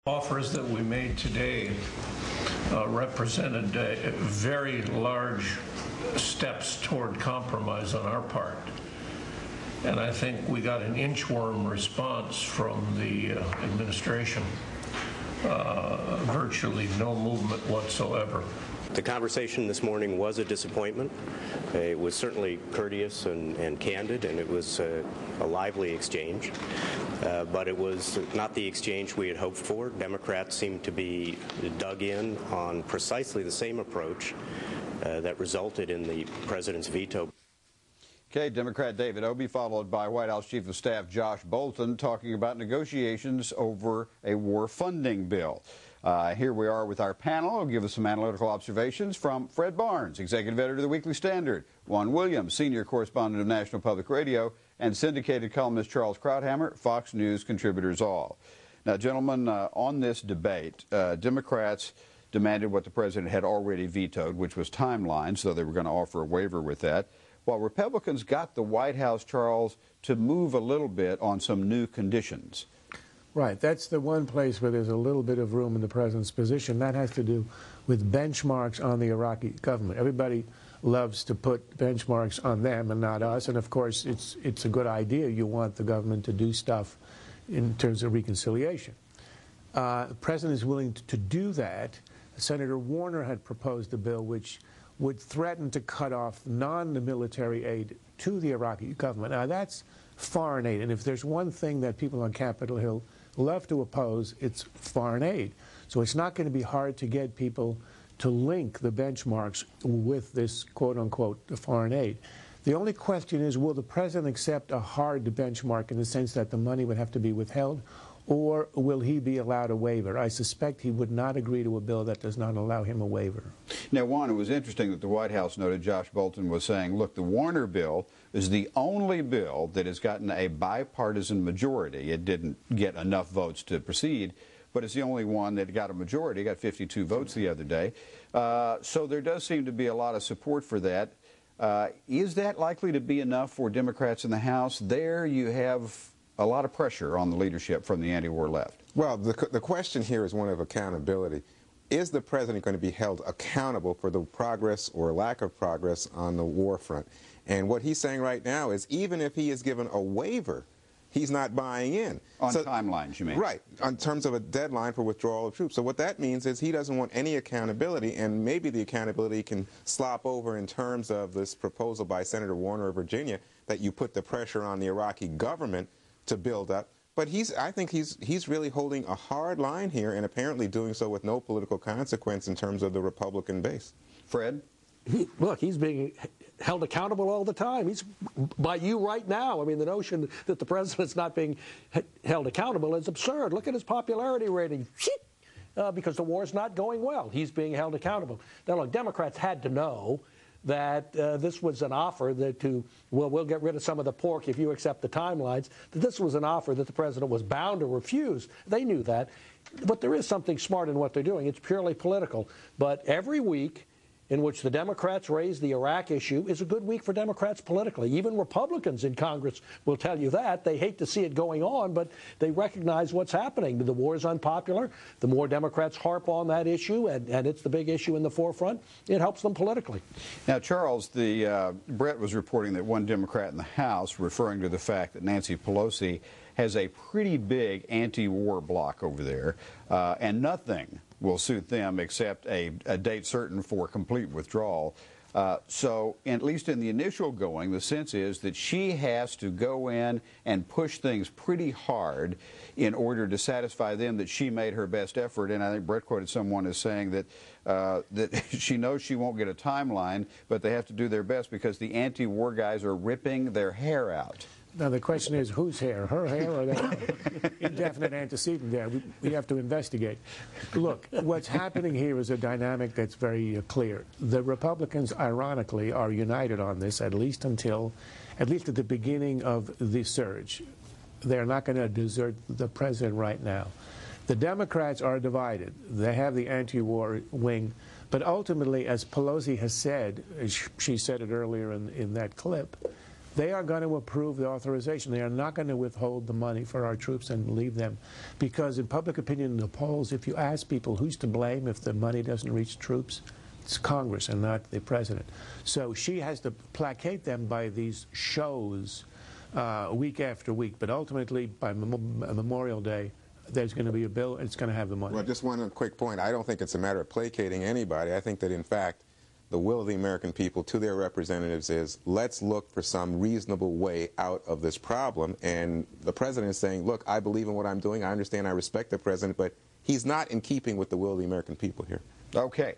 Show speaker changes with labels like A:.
A: Offers that we made today represented very large steps toward compromise on our part. And I think we got an inchworm response from the administration. Virtually no movement whatsoever.
B: The conversation this morning was a disappointment. It was certainly courteous and candid, and it was a lively exchange. But it was not the exchange we had hoped for. Democrats seemed to be dug in on precisely the same approach that resulted in the president's veto.
C: Okay, Democrat David Obey, followed by White House Chief of Staff Josh Bolten, talking about negotiations over a war funding bill. Here we are with our panel. I'll give us some analytical observations from Fred Barnes, Executive Editor of the Weekly Standard, Juan Williams, Senior Correspondent of National Public Radio, and syndicated columnist Charles Krauthammer, Fox News contributors all. Now, gentlemen, on this debate, Democrats demanded what the president had already vetoed, which was timelines, so they were going to offer a waiver with that, while Republicans got the White House, Charles, to move a little bit on some new conditions.
D: Right. That's the one place where there's a little bit of room in the president's position. That has to do with benchmarks on the Iraqi government. Everybody loves to put benchmarks on them and not us. And, of course, it's a good idea. You want the government to do stuff in terms of reconciliation. The president is willing to do that. Senator Warner had proposed a bill which would threaten to cut off non-military aid to the Iraqi government. Now, that's foreign aid. And if there's one thing that people on Capitol Hill love to oppose, it's foreign aid. So it's not going to be hard to get people to link the benchmarks with this quote-unquote foreign aid. The only question is, will the president accept a hard benchmark in the sense that the money would have to be withheld, or will he be allowed a waiver? I suspect he would not agree to a bill that does not allow him a waiver.
C: Now, Juan, it was interesting that the White House noted Josh Bolten was saying, look, the Warner bill is the only bill that has gotten a bipartisan majority. It didn't get enough votes to proceed, but it's the only one that got a majority. It got 52 votes the other day. So there does seem to be a lot of support for that. Is that likely to be enough for Democrats in the House? There you have a lot of pressure on the leadership from the anti-war left.
E: Well, the question here is one of accountability. Is the president going to be held accountable for the progress or lack of progress on the war front? And what he's saying right now is even if he is given a waiver, he's not buying in.
C: On timelines, you mean?
E: Right, in terms of a deadline for withdrawal of troops. So what that means is he doesn't want any accountability, and maybe the accountability can slop over in terms of this proposal by Senator Warner of Virginia that you put the pressure on the Iraqi government to build up. But I think he's really holding a hard line here, and apparently doing so with no political consequence in terms of the Republican base.
C: Fred?
F: Look, he's being held accountable all the time. He's by you right now. I mean, the notion that the president's not being held accountable is absurd. Look at his popularity rating. Because the war's not going well. He's being held accountable. Now, look, Democrats had to know that this was an offer that we'll get rid of some of the pork if you accept the timelines, that this was an offer that the president was bound to refuse. They knew that. But there is something smart in what they're doing. It's purely political. But every week in which the Democrats raise the Iraq issue is a good week for Democrats politically. Even Republicans in Congress will tell you that. They hate to see it going on, but they recognize what's happening. The war is unpopular. The more Democrats harp on that issue, and it's the big issue in the forefront, it helps them politically.
C: Now, Charles, Brett was reporting that one Democrat in the House, referring to the fact that Nancy Pelosi has a pretty big anti-war bloc over there, and nothing will suit them except a date certain for complete withdrawal. So at least in the initial going, the sense is that she has to go in and push things pretty hard in order to satisfy them that she made her best effort. And I think Brett quoted someone as saying that that she knows she won't get a timeline, but they have to do their best because the anti-war guys are ripping their hair out.
D: Now, the question is, whose hair? Her hair or that indefinite antecedent there? We have to investigate. Look, what's happening here is a dynamic that's very clear. The Republicans, ironically, are united on this, at least at the beginning of the surge. They're not going to desert the president right now. The Democrats are divided. They have the anti-war wing. But ultimately, as Pelosi has said, she said it earlier in that clip, They are going to approve the authorization. They are not going to withhold the money for our troops and leave them. Because in public opinion in the polls, if you ask people who's to blame if the money doesn't reach troops, it's Congress and not the president. So she has to placate them by these shows week after week. But ultimately, by Memorial Day, there's going to be a bill, and it's going to have the money.
E: Well, just one quick point. I don't think it's a matter of placating anybody. I think that, in fact, the will of the American people to their representatives is, let's look for some reasonable way out of this problem. And the president is saying, look, I believe in what I'm doing. I understand, I respect the president, but he's not in keeping with the will of the American people here.
C: Okay.